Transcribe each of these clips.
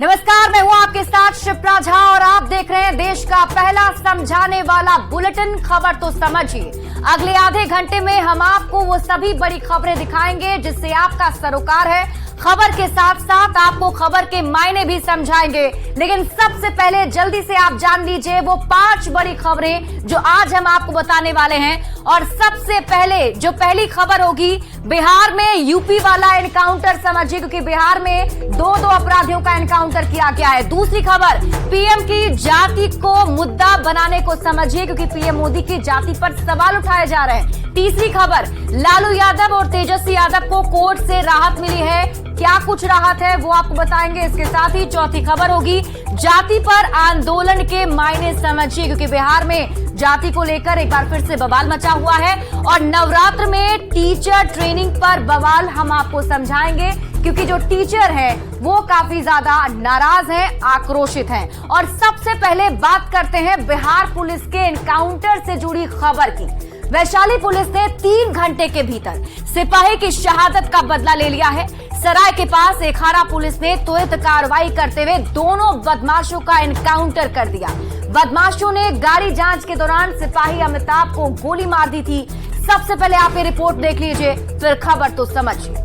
नमस्कार, मैं हूं आपके साथ शिप्रा झा और आप देख रहे हैं देश का पहला समझाने वाला बुलेटिन। खबर तो समझिए, अगले आधे घंटे में हम आपको वो सभी बड़ी खबरें दिखाएंगे जिससे आपका सरोकार है। खबर के साथ साथ आपको खबर के मायने भी समझाएंगे, लेकिन सबसे पहले जल्दी से आप जान लीजिए वो 5 बड़ी खबरें जो आज हम आपको बताने वाले हैं। और सबसे पहले जो पहली खबर होगी, बिहार में यूपी वाला एनकाउंटर समझिए, क्योंकि बिहार में दो अपराधियों का एनकाउंटर किया गया है। दूसरी खबर, पीएम की जाति को मुद्दा बनाने को समझिए, क्योंकि पीएम मोदी की जाति पर सवाल उठाए जा रहे हैं। तीसरी खबर, लालू यादव और तेजस्वी यादव को कोर्ट से राहत मिली है। क्या कुछ राहत है वो आपको बताएंगे। इसके साथ ही चौथी खबर होगी, जाति पर आंदोलन के मायने समझिए, क्योंकि बिहार में जाति को लेकर एक बार फिर से बवाल मचा हुआ है। और नवरात्र में टीचर ट्रेनिंग पर बवाल हम आपको समझाएंगे, क्योंकि जो टीचर है वो काफी ज्यादा नाराज हैं, आक्रोशित हैं। और सबसे पहले बात करते हैं बिहार पुलिस के एनकाउंटर से जुड़ी खबर की। वैशाली पुलिस ने 3 घंटे के भीतर सिपाही की शहादत का बदला ले लिया है। सराय के पास एखारा पुलिस ने त्वरित कार्रवाई करते हुए दोनों बदमाशों का एनकाउंटर कर दिया। बदमाशों ने गाड़ी जांच के दौरान सिपाही अमिताभ को गोली मार दी थी। सबसे पहले आप ये रिपोर्ट देख लीजिए, फिर खबर तो समझिए।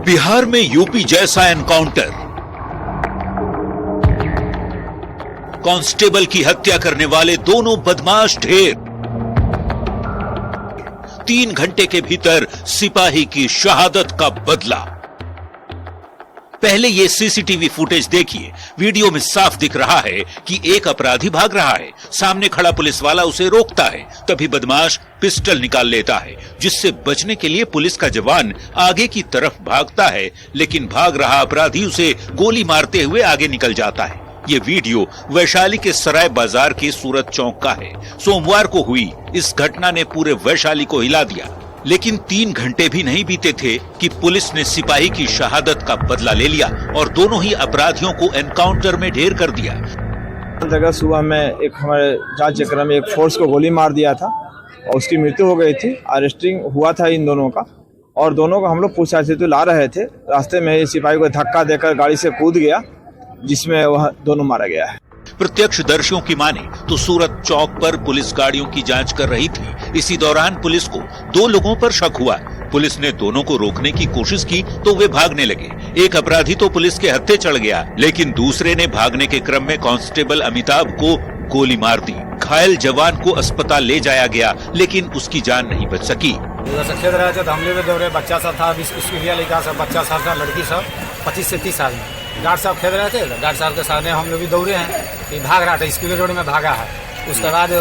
बिहार में यूपी जैसा एनकाउंटर, कांस्टेबल की हत्या करने वाले दोनों बदमाश ढेर। 3 घंटे के भीतर सिपाही की शहादत का बदला। पहले ये सीसीटीवी फुटेज देखिए। वीडियो में साफ दिख रहा है कि एक अपराधी भाग रहा है। सामने खड़ा पुलिस वाला उसे रोकता है, तभी बदमाश पिस्टल निकाल लेता है, जिससे बचने के लिए पुलिस का जवान आगे की तरफ भागता है, लेकिन भाग रहा अपराधी उसे गोली मारते हुए आगे निकल जाता है। ये वीडियो वैशाली के सराय बाजार के सूरत चौक का है। सोमवार को हुई इस घटना ने पूरे वैशाली को हिला दिया। लेकिन 3 घंटे भी नहीं बीते थे कि पुलिस ने सिपाही की शहादत का बदला ले लिया और दोनों ही अपराधियों को एनकाउंटर में ढेर कर दिया। जगह सुबह में एक हमारे जांच चक्र में एक फोर्स को गोली मार दिया था और उसकी मृत्यु हो गई थी। अरेस्टिंग हुआ था इन दोनों का, और दोनों को हम लोग पूछताछ हेतु ला रहे थे। रास्ते में सिपाही को धक्का देकर गाड़ी से कूद गया, जिसमें वह दोनों मारा गया है। प्रत्यक्षदर्शियों की माने तो सूरत चौक पर पुलिस गाड़ियों की जांच कर रही थी। इसी दौरान पुलिस को 2 लोगों पर शक हुआ। पुलिस ने दोनों को रोकने की कोशिश की तो वे भागने लगे। एक अपराधी तो पुलिस के हत्थे चढ़ गया, लेकिन दूसरे ने भागने के क्रम में कांस्टेबल अमिताभ को गोली मार दी। घायल जवान को अस्पताल ले जाया गया, लेकिन उसकी जान नहीं बच सकी। खेल रहे थे, हमले में दौड़े, बच्चा सब था, लड़का सब, बच्चा सब था, लड़की सब 25 से 30 साल में। गार्ड साहब खेल रहे थे, गार्ड साहब के सामने हम लोग भी दौड़े हैं। ये भाग रहा था, स्कूल रोड में भागा है। उसके बाद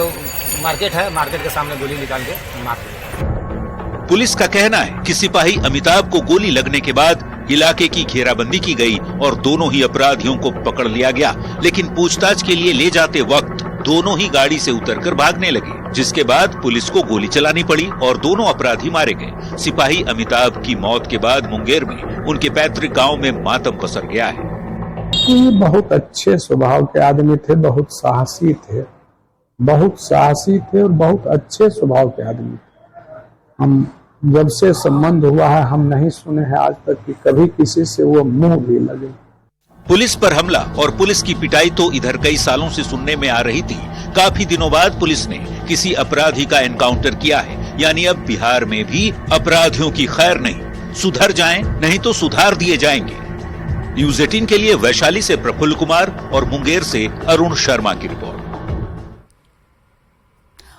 मार्केट है, मार्केट के सामने गोली निकाल के मार दिया। पुलिस का कहना है कि सिपाही अमिताभ को गोली लगने के बाद इलाके की घेराबंदी की गई और दोनों ही अपराधियों को पकड़ लिया गया। लेकिन पूछताछ के लिए ले जाते वक्त दोनों ही गाड़ी से उतरकर भागने लगे, जिसके बाद पुलिस को गोली चलानी पड़ी और दोनों अपराधी मारे गए। सिपाही अमिताभ की मौत के बाद मुंगेर में उनके पैतृक गांव में मातम पसर गया है। ये बहुत अच्छे स्वभाव के आदमी थे, बहुत साहसी थे और बहुत अच्छे स्वभाव के आदमी थे। हम जब से संबंध हुआ है, हम नहीं सुने हैं आज तक कि कभी किसी से वो मुंह भी लगे। पुलिस पर हमला और पुलिस की पिटाई तो इधर कई सालों से सुनने में आ रही थी। काफी दिनों बाद पुलिस ने किसी अपराधी का एनकाउंटर किया है, यानी अब बिहार में भी अपराधियों की खैर नहीं। सुधर जाएं, नहीं तो सुधार दिए जाएंगे। न्यूज़ 18 के लिए वैशाली से प्रफुल्ल कुमार और मुंगेर से अरुण शर्मा की रिपोर्ट।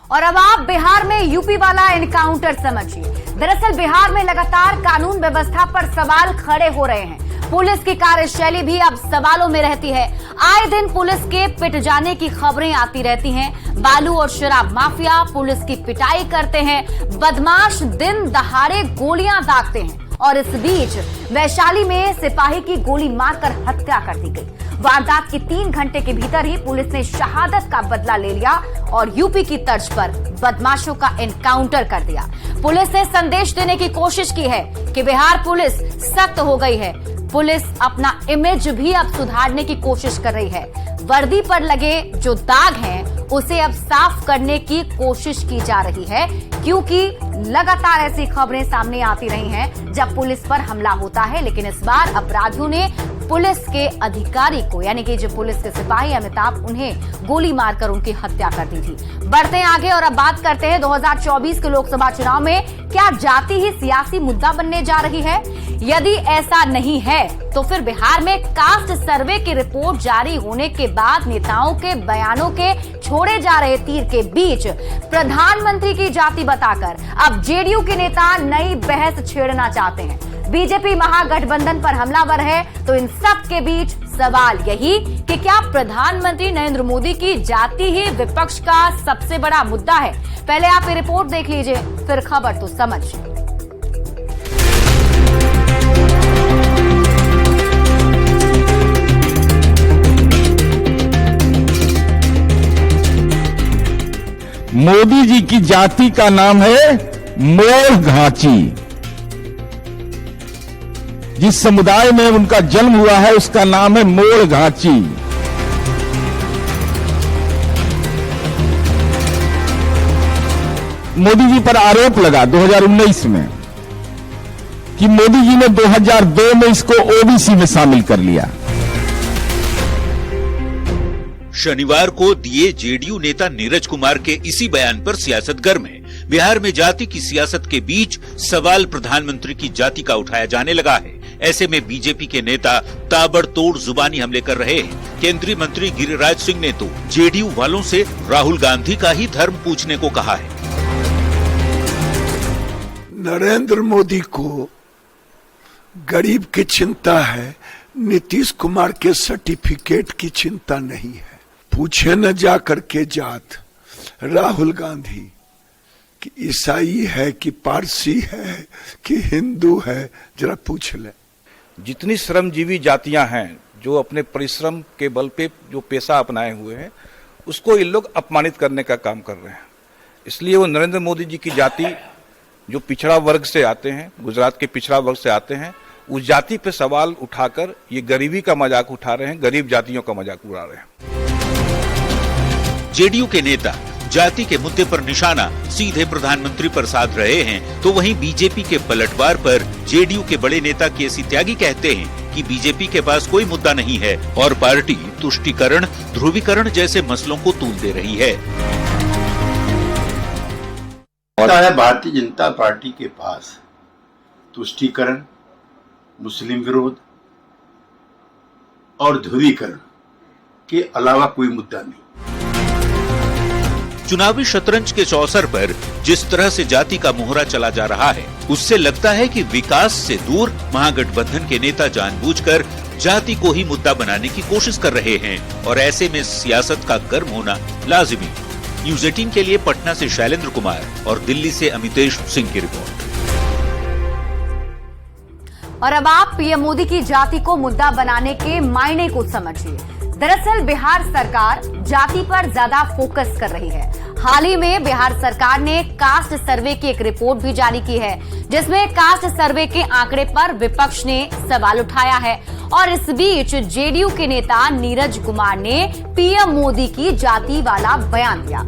और अब आप बिहार में यूपी वाला एनकाउंटर समझिए। दरअसल बिहार में लगातार कानून व्यवस्था पर सवाल खड़े हो रहे हैं। पुलिस की कार्यशैली भी अब सवालों में रहती है। आए दिन पुलिस के पिट जाने की खबरें आती रहती हैं। बालू और शराब माफिया पुलिस की पिटाई करते हैं, बदमाश दिन दहाड़े गोलियां दागते हैं। और इस बीच वैशाली में सिपाही की गोली मारकर हत्या कर दी गई। वारदात की 3 घंटे के भीतर ही पुलिस ने शहादत का बदला ले लिया और यूपी की तर्ज पर बदमाशों का एनकाउंटर कर दिया। पुलिस ने संदेश देने की कोशिश की है कि बिहार पुलिस सख्त हो गई है। पुलिस अपना इमेज भी अब सुधारने की कोशिश कर रही है। वर्दी पर लगे जो दाग हैं उसे अब साफ करने की कोशिश की जा रही है, क्योंकि लगातार ऐसी खबरें सामने आती रही हैं जब पुलिस पर हमला होता है। लेकिन इस बार अपराधियों ने पुलिस के अधिकारी को, यानी कि जो पुलिस के सिपाही अमिताभ, उन्हें गोली मारकर उनकी हत्या कर दी थी। बढ़ते हैं आगे और अब बात करते हैं 2024 के लोकसभा चुनाव में क्या जाति ही सियासी मुद्दा बनने जा रही है। यदि ऐसा नहीं है तो फिर बिहार में कास्ट सर्वे की रिपोर्ट जारी होने के बाद नेताओं के बयानों के छोड़े जा रहे तीर के बीच प्रधानमंत्री की जाति बताकर अब जेडीयू के नेता नई बहस छेड़ना चाहते हैं। बीजेपी महागठबंधन पर हमलावर है, तो इन सब के बीच सवाल यही कि क्या प्रधानमंत्री नरेंद्र मोदी की जाति ही विपक्ष का सबसे बड़ा मुद्दा है। पहले आप ये रिपोर्ट देख लीजिए, फिर खबर तो समझिए। मोदी जी की जाति का नाम है मोर घाची। जिस समुदाय में उनका जन्म हुआ है उसका नाम है मोर घाची। मोदी जी पर आरोप लगा 2019 में कि मोदी जी ने 2002 में इसको ओबीसी में शामिल कर लिया। शनिवार को दिए जेडीयू नेता नीरज कुमार के इसी बयान पर सियासत गर्म है। बिहार में जाति की सियासत के बीच सवाल प्रधानमंत्री की जाति का उठाया जाने लगा है। ऐसे में बीजेपी के नेता ताबड़तोड़ जुबानी हमले कर रहे हैं। केंद्रीय मंत्री गिरिराज सिंह ने तो जेडीयू वालों से राहुल गांधी का ही धर्म पूछने को कहा है। नरेंद्र मोदी को गरीब की चिंता है, नीतीश कुमार के सर्टिफिकेट की चिंता नहीं है। पूछे न जा करके जात राहुल गांधी कि ईसाई है कि पारसी है कि हिंदू है, जरा पूछ ले। जितनी श्रमजीवी जातियां हैं जो अपने परिश्रम के बल पे जो पेशा अपनाए हुए हैं, उसको ये लोग अपमानित करने का काम कर रहे हैं। इसलिए वो नरेंद्र मोदी जी की जाति जो पिछड़ा वर्ग से आते हैं, गुजरात के पिछड़ा वर्ग से आते हैं, उस जाति पे सवाल उठाकर ये गरीबी का मजाक उठा रहे हैं, गरीब जातियों का मजाक उड़ा रहे हैं। जेडीयू के नेता जाति के मुद्दे पर निशाना सीधे प्रधानमंत्री पर साध रहे हैं, तो वहीं बीजेपी के पलटवार पर जेडीयू के बड़े नेता केसी त्यागी कहते हैं कि बीजेपी के पास कोई मुद्दा नहीं है और पार्टी तुष्टीकरण, ध्रुवीकरण जैसे मसलों को तूल दे रही है। भारतीय जनता पार्टी के पास तुष्टीकरण, मुस्लिम विरोध और ध्रुवीकरण के अलावा कोई मुद्दा नहीं। चुनावी शतरंज के अवसर पर जिस तरह से जाति का मोहरा चला जा रहा है, उससे लगता है कि विकास से दूर महागठबंधन के नेता जानबूझकर जाति को ही मुद्दा बनाने की कोशिश कर रहे हैं और ऐसे में सियासत का गर्म होना लाजिमी। न्यूज़ 18 के लिए पटना से शैलेंद्र कुमार और दिल्ली से अमितेश सिंह की रिपोर्ट। और अब आप पीएम मोदी की जाति को मुद्दा बनाने के मायने को समझिए। दरअसल बिहार सरकार जाति पर ज्यादा फोकस कर रही है। हाल ही में बिहार सरकार ने कास्ट सर्वे की एक रिपोर्ट भी जारी की है, जिसमें कास्ट सर्वे के आंकड़े पर विपक्ष ने सवाल उठाया है। और इस बीच जेडीयू के नेता नीरज कुमार ने पीएम मोदी की जाति वाला बयान दिया।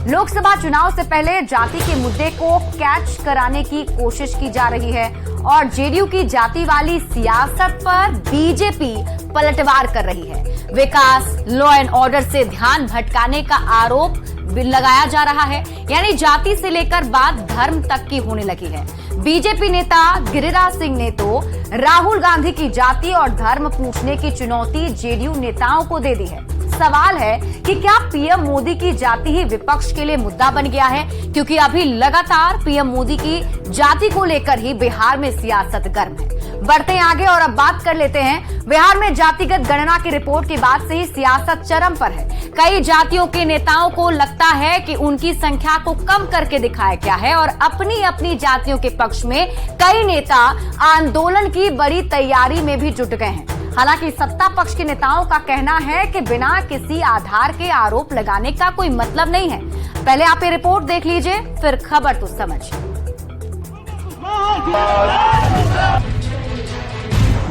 लोकसभा चुनाव से पहले जाति के मुद्दे को कैच कराने की कोशिश की जा रही है और जेडीयू की जाति वाली सियासत पर बीजेपी पलटवार कर रही है। विकास, लॉ एंड ऑर्डर से ध्यान भटकाने का आरोप लगाया जा रहा है, यानी जाति से लेकर बात धर्म तक की होने लगी है। बीजेपी नेता गिरिराज सिंह ने तो राहुल गांधी की जाति और धर्म पूछने की चुनौती जेडीयू नेताओं को दे दी है। सवाल है कि क्या पीएम मोदी की जाति ही विपक्ष के लिए मुद्दा बन गया है, क्योंकि अभी लगातार पीएम मोदी की जाति को लेकर ही बिहार में सियासत गर्म है। बढ़ते हैं आगे और अब बात कर लेते हैं बिहार में जातिगत गणना की रिपोर्ट के बाद से ही सियासत चरम पर है। कई जातियों के नेताओं को लगता है कि उनकी संख्या को कम करके दिखाया गया है और अपनी अपनी जातियों के पक्ष में कई नेता आंदोलन की बड़ी तैयारी में भी जुट गए हैं। हालांकि सत्ता पक्ष के नेताओं का कहना है कि बिना किसी आधार के आरोप लगाने का कोई मतलब नहीं है। पहले आप ये रिपोर्ट देख लीजिए, फिर खबर तो समझिए।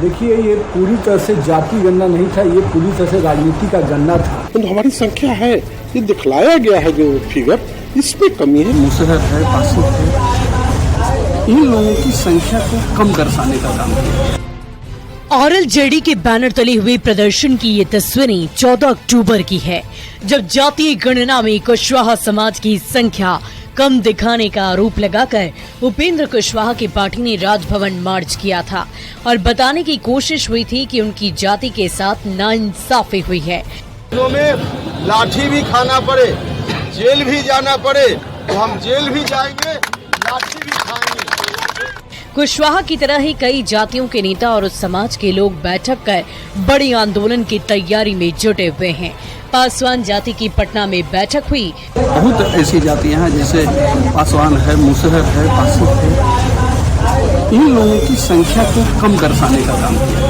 देखिए, ये पूरी तरह से जाति गणना नहीं था, ये पूरी तरह से राजनीति का गणना था। तो हमारी संख्या है, ये दिखलाया गया है जो फिगर, इसमें कमी है। मुसहर है, पासुक है, इन लोगों की संख्या को कम दर्शाने का काम किया। आरएलजेडी के बैनर तले हुए प्रदर्शन की ये तस्वीरें 14 अक्टूबर की है, जब जातीय गणना में कुशवाहा समाज की संख्या कम दिखाने का आरोप लगाकर उपेंद्र कुशवाहा की पार्टी ने राजभवन मार्च किया था और बताने की कोशिश हुई थी कि उनकी जाति के साथ नाइंसाफी हुई है। में लाठी भी खाना पड़े, जेल भी जाना पड़े तो हम जेल भी जाएंगे, लाठी भी खाएंगे। कुशवाहा की तरह ही कई जातियों के नेता और उस समाज के लोग बैठक कर बड़ी आंदोलन की तैयारी में जुटे हुए हैं। पासवान जाति की पटना में बैठक हुई। बहुत ऐसी जातियां हैं जैसे पासवान है, मुसहर है, पासुक है, इन लोगों की संख्या को कम दर्शाने का काम किया।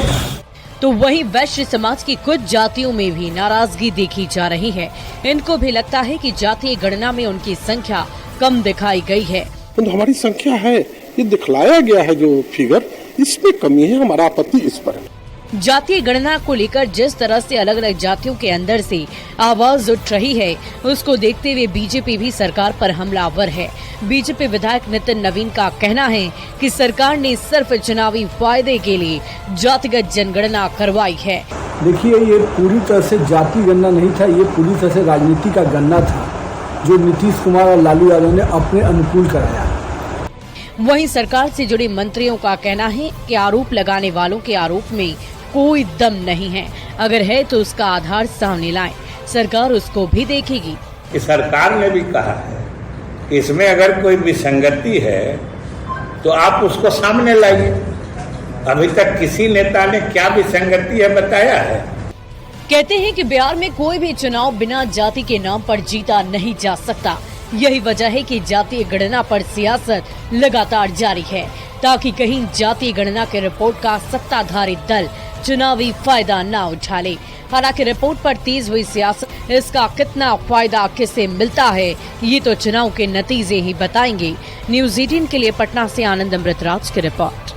तो वहीं वैश्य समाज की कुछ जातियों में भी नाराजगी देखी जा रही है। इनको भी लगता है कि जातीय गणना में उनकी संख्या कम दिखाई गई है। तो हमारी संख्या है, ये दिखलाया गया है जो फिगर, इसमें कमी है। हमारा आपत्ति इस पर है। जातीय गणना को लेकर जिस तरह से अलग अलग जातियों के अंदर से आवाज उठ रही है, उसको देखते हुए बीजेपी भी सरकार पर हमलावर है। बीजेपी विधायक नितिन नवीन का कहना है कि सरकार ने सिर्फ चुनावी फायदे के लिए जातिगत जनगणना करवाई है। देखिए, ये पूरी तरह से जाति गणना नहीं था, ये पूरी तरह से राजनीति का गणना था जो नीतीश कुमार और लालू यादव ने अपने अनुकूल कराया। वहीं सरकार से जुड़े मंत्रियों का कहना है कि आरोप लगाने वालों के आरोप में कोई दम नहीं है, अगर है तो उसका आधार सामने लाएं, सरकार उसको भी देखेगी। कि सरकार ने भी कहा है कि इसमें अगर कोई विसंगति है तो आप उसको सामने लाइए। अभी तक किसी नेता ने क्या विसंगति है बताया है? कहते हैं कि बिहार में कोई भी चुनाव बिना जाति के नाम पर जीता नहीं जा सकता। यही वजह है कि जातीय गणना पर सियासत लगातार जारी है, ताकि कहीं जातीय गणना के रिपोर्ट का सत्ताधारी दल चुनावी फायदा न उठा ले। हालांकि रिपोर्ट पर तेज हुई सियासत, इसका कितना फायदा किसे मिलता है, ये तो चुनाव के नतीजे ही बताएंगे। न्यूज़ 18 के लिए पटना से आनंद अमृतराज की रिपोर्ट।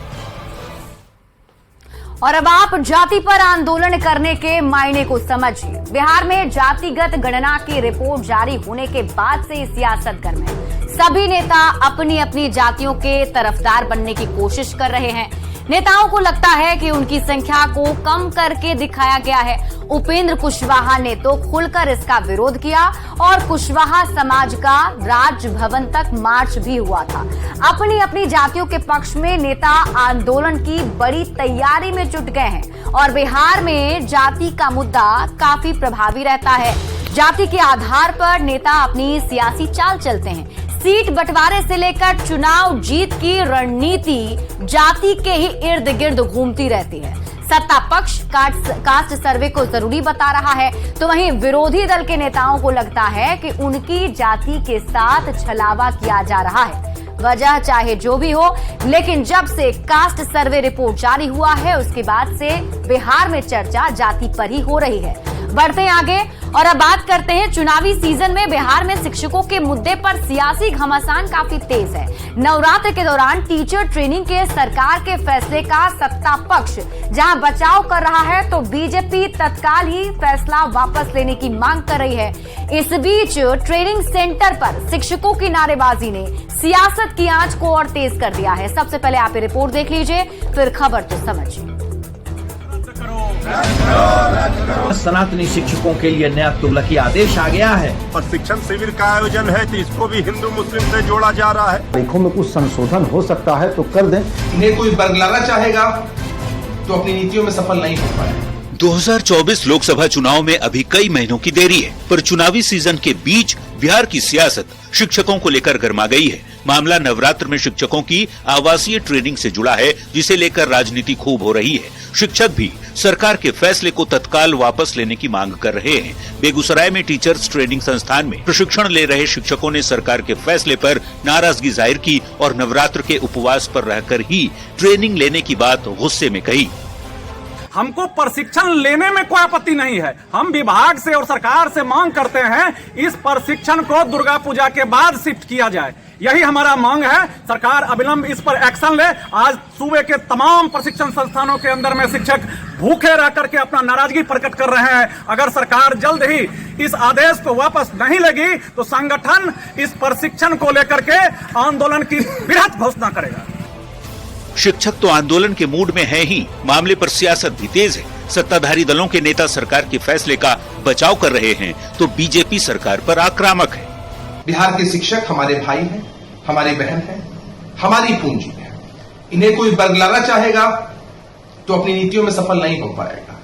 और अब आप जाति पर आंदोलन करने के मायने को समझिए। बिहार में जातिगत गणना की रिपोर्ट जारी होने के बाद से सियासत गर्म है। सभी नेता अपनी अपनी जातियों के तरफदार बनने की कोशिश कर रहे हैं। नेताओं को लगता है कि उनकी संख्या को कम करके दिखाया गया है। उपेंद्र कुशवाहा ने तो खुलकर इसका विरोध किया और कुशवाहा समाज का राजभवन तक मार्च भी हुआ था। अपनी अपनी जातियों के पक्ष में नेता आंदोलन की बड़ी तैयारी में जुट गए हैं और बिहार में जाति का मुद्दा काफी प्रभावी रहता है। जाति के आधार पर नेता अपनी सियासी चाल चलते हैं। सीट बंटवारे से लेकर चुनाव जीत की रणनीति जाति के ही इर्द गिर्द घूमती रहती है। सत्ता पक्ष कास्ट सर्वे को जरूरी बता रहा है, तो वहीं विरोधी दल के नेताओं को लगता है कि उनकी जाति के साथ छलावा किया जा रहा है। वजह चाहे जो भी हो, लेकिन जब से कास्ट सर्वे रिपोर्ट जारी हुआ है उसके बाद से बिहार में चर्चा जाति पर ही हो रही है। बढ़ते हैं आगे और अब बात करते हैं चुनावी सीजन में बिहार में शिक्षकों के मुद्दे पर सियासी घमासान काफी तेज है। नवरात्र के दौरान टीचर ट्रेनिंग के सरकार के फैसले का सत्ता पक्ष जहां बचाव कर रहा है, तो बीजेपी तत्काल ही फैसला वापस लेने की मांग कर रही है। इस बीच ट्रेनिंग सेंटर पर शिक्षकों की नारेबाजी ने सियासत की आंच को और तेज कर दिया है। सबसे पहले आप ये रिपोर्ट देख लीजिए, फिर खबर तो समझिए। सनातनी शिक्षकों के लिए नया तुगलकी आदेश आ गया है। प्रशिक्षण शिविर का आयोजन है तो इसको भी हिंदू मुस्लिम से जोड़ा जा रहा है। तारीखों में कुछ संशोधन हो सकता है तो कर दें। इन्हें कोई बरगलाना चाहेगा तो अपनी नीतियों में सफल नहीं हो पाए। 2024 लोकसभा चुनाव में अभी कई महीनों की देरी है, पर चुनावी सीजन के बीच बिहार की सियासत शिक्षकों को लेकर गर्मा गई है। मामला नवरात्र में शिक्षकों की आवासीय ट्रेनिंग से जुड़ा है, जिसे लेकर राजनीति खूब हो रही है। शिक्षक भी सरकार के फैसले को तत्काल वापस लेने की मांग कर रहे हैं। बेगूसराय में टीचर्स ट्रेनिंग संस्थान में प्रशिक्षण ले रहे शिक्षकों ने सरकार के फैसले पर नाराजगी जाहिर की और नवरात्र के उपवास पर रहकर ही ट्रेनिंग लेने की बात गुस्से में कही। हमको प्रशिक्षण लेने में कोई आपत्ति नहीं है। हम विभाग से और सरकार से मांग करते हैं इस प्रशिक्षण को दुर्गा पूजा के बाद शिफ्ट किया जाए। यही हमारा मांग है। सरकार अविलंब इस पर एक्शन ले। आज सूबे के तमाम प्रशिक्षण संस्थानों के अंदर में शिक्षक भूखे रह करके अपना नाराजगी प्रकट कर रहे हैं। अगर सरकार जल्द ही इस आदेश को वापस नहीं लेगी तो संगठन इस प्रशिक्षण को लेकर के आंदोलन की बृहत घोषणा करेगा। शिक्षक तो आंदोलन के मूड में है ही, मामले पर सियासत भी तेज है। सत्ताधारी दलों के नेता सरकार के फैसले का बचाव कर रहे हैं तो बीजेपी सरकार पर आक्रामक है। बिहार के शिक्षक हमारे भाई हैं, हमारी बहन हैं, हमारी पूंजी है। इन्हें कोई बरगलाना चाहेगा तो अपनी नीतियों में सफल नहीं हो पाएगा।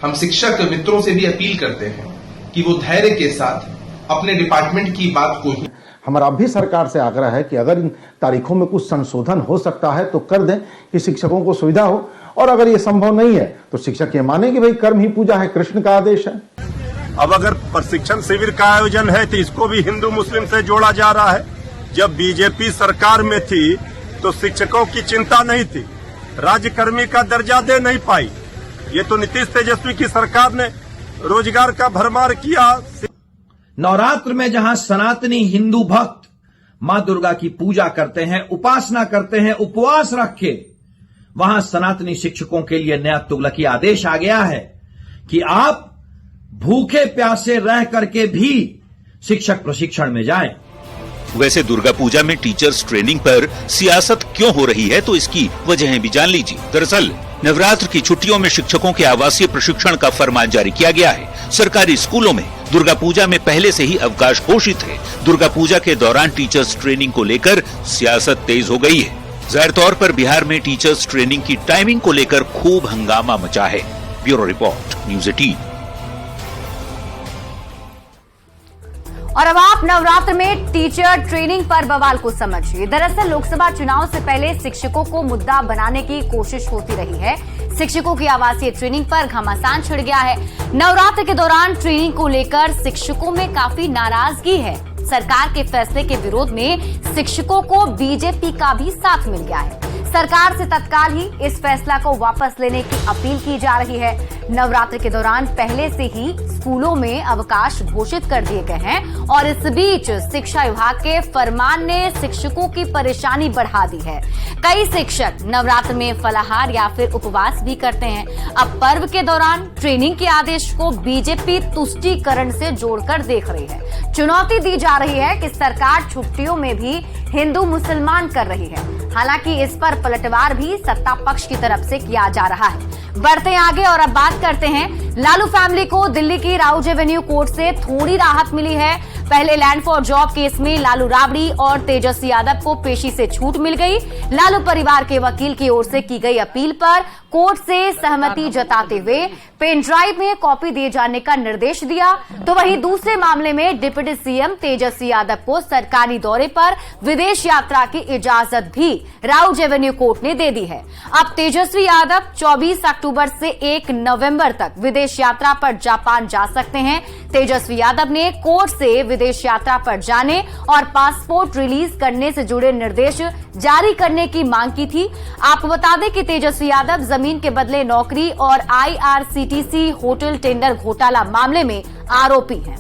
हम शिक्षक मित्रों से भी अपील करते हैं कि वो धैर्य के साथ अपने डिपार्टमेंट की बात को ही। हमारा भी सरकार से आग्रह है कि अगर इन तारीखों में कुछ संशोधन हो सकता है तो कर दें कि शिक्षकों को सुविधा हो, और अगर ये संभव नहीं है तो शिक्षक ये माने कि भाई कर्म ही पूजा है, कृष्ण का आदेश है। अब अगर प्रशिक्षण शिविर का आयोजन है तो इसको भी हिंदू मुस्लिम से जोड़ा जा रहा है। जब बीजेपी सरकार में थी तो शिक्षकों की चिंता नहीं थी, राज्यकर्मी का दर्जा दे नहीं पाई। ये तो नीतीश तेजस्वी की सरकार ने रोजगार का भरमार किया। नवरात्र में जहां सनातनी हिंदू भक्त मां दुर्गा की पूजा करते हैं, उपासना करते हैं, उपवास रख के, वहां सनातनी शिक्षकों के लिए नया तुगलकी आदेश आ गया है कि आप भूखे प्यासे रह करके भी शिक्षक प्रशिक्षण में जाएं। वैसे दुर्गा पूजा में टीचर्स ट्रेनिंग पर सियासत क्यों हो रही है तो इसकी वजहें भी जान लीजिए। दरअसल नवरात्र की छुट्टियों में शिक्षकों के आवासीय प्रशिक्षण का फरमान जारी किया गया है। सरकारी स्कूलों में दुर्गा पूजा में पहले से ही अवकाश घोषित है। दुर्गा पूजा के दौरान टीचर्स ट्रेनिंग को लेकर सियासत तेज हो गई है। जाहिर तौर पर बिहार में टीचर्स ट्रेनिंग की टाइमिंग को लेकर खूब हंगामा मचा है। Bureau report, news 18। और अब आप नवरात्र में टीचर ट्रेनिंग पर बवाल को समझिए। दरअसल लोकसभा चुनाव से पहले शिक्षकों को मुद्दा बनाने की कोशिश होती रही है। शिक्षकों की आवासीय ट्रेनिंग पर घमासान छिड़ गया है। नवरात्र के दौरान ट्रेनिंग को लेकर शिक्षकों में काफी नाराजगी है। सरकार के फैसले के विरोध में शिक्षकों को बीजेपी का भी साथ मिल गया है। सरकार से तत्काल ही इस फैसला को वापस लेने की अपील की जा रही है। नवरात्र के दौरान पहले से ही स्कूलों में अवकाश घोषित कर दिए गए हैं और इस बीच शिक्षा विभाग के फरमान ने शिक्षकों की परेशानी बढ़ा दी है। कई शिक्षक नवरात्र में फलाहार या फिर उपवास भी करते हैं। अब पर्व के दौरान ट्रेनिंग के आदेश को बीजेपी तुष्टीकरण से जोड़कर देख रही है। चुनौती दी जा रही है कि सरकार छुट्टियों में भी हिंदू मुसलमान कर रही है। हालांकि इस पर पलटवार भी सत्ता पक्ष की तरफ से किया जा रहा है। बढ़ते आगे और अब बात करते हैं लालू फैमिली को दिल्ली की राउज एवेन्यू कोर्ट से थोड़ी राहत मिली है। पहले लैंड फॉर जॉब केस में लालू राबड़ी और तेजस्वी यादव को पेशी से छूट मिल गई। लालू परिवार के वकील की ओर से की गई अपील पर कोर्ट से सहमति जताते हुए पेन ड्राइव में कॉपी दिए जाने का निर्देश दिया। तो वहीं दूसरे मामले में डिप्टी सीएम तेजस्वी यादव को सरकारी दौरे पर विदेश यात्रा की इजाजत भी राउज एवेन्यू कोर्ट ने दे दी है। अब तेजस्वी यादव 24 अक्टूबर से 1 नवंबर तक विदेश यात्रा पर जापान जा सकते हैं। तेजस्वी यादव ने कोर्ट से विदेश यात्रा पर जाने और पासपोर्ट रिलीज करने से जुड़े निर्देश जारी करने की मांग की थी। आपको बता दें कि तेजस्वी यादव जमीन के बदले नौकरी और IRCTC होटल टेंडर घोटाला मामले में आरोपी हैं।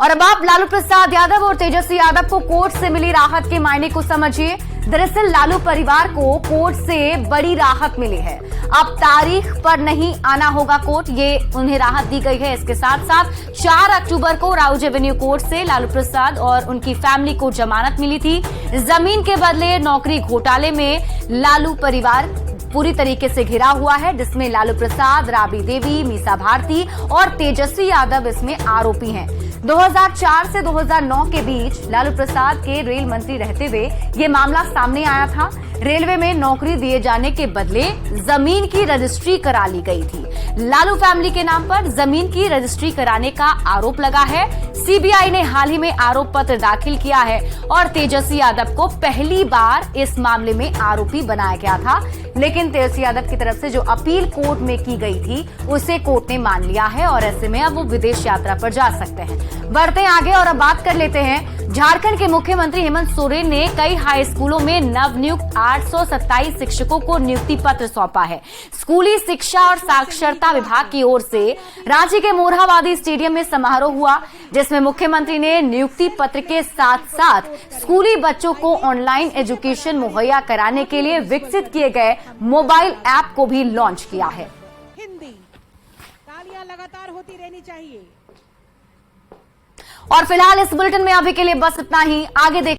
और अब आप लालू प्रसाद यादव और तेजस्वी यादव को कोर्ट से मिली राहत के मायने को समझिए। दरअसल लालू परिवार को कोर्ट से बड़ी राहत मिली है। अब तारीख पर नहीं आना होगा कोर्ट, ये उन्हें राहत दी गई है। इसके साथ साथ 4 अक्टूबर को राउज एवेन्यू कोर्ट से लालू प्रसाद और उनकी फैमिली को जमानत मिली थी। जमीन के बदले नौकरी घोटाले में लालू परिवार पूरी तरीके से घिरा हुआ है, जिसमें लालू प्रसाद, राबड़ी देवी, मीसा भारती और तेजस्वी यादव इसमें आरोपी हैं। 2004 से 2009 के बीच लालू प्रसाद के रेल मंत्री रहते हुए ये मामला सामने आया था। रेलवे में नौकरी दिए जाने के बदले जमीन की रजिस्ट्री करा ली गई थी। लालू फैमिली के नाम पर जमीन की रजिस्ट्री कराने का आरोप लगा है। सीबीआई ने हाल ही में आरोप पत्र दाखिल किया है और तेजस्वी यादव को पहली बार इस मामले में आरोपी बनाया गया था, लेकिन तेजस्वी यादव की तरफ से जो अपील कोर्ट में की गई थी उसे कोर्ट ने मान लिया है और ऐसे में अब वो विदेश यात्रा पर जा सकते हैं। बढ़ते आगे और अब बात कर लेते हैं झारखंड के मुख्यमंत्री हेमंत सोरेन ने कई हाई स्कूलों में नवनियुक्त 827 शिक्षकों को नियुक्ति पत्र सौंपा है। स्कूली शिक्षा और साक्षरता विभाग की ओर से रांची के मोरहाबादी स्टेडियम में समारोह हुआ, जिसमें मुख्यमंत्री ने नियुक्ति पत्र के साथ साथ स्कूली बच्चों को ऑनलाइन एजुकेशन मुहैया कराने के लिए विकसित किए गए मोबाइल ऐप को भी लॉन्च किया है। हिंदी तालियां लगातार होती रहनी चाहिए। और फिलहाल इस बुलेटिन में अभी के लिए बस इतना ही। आगे देख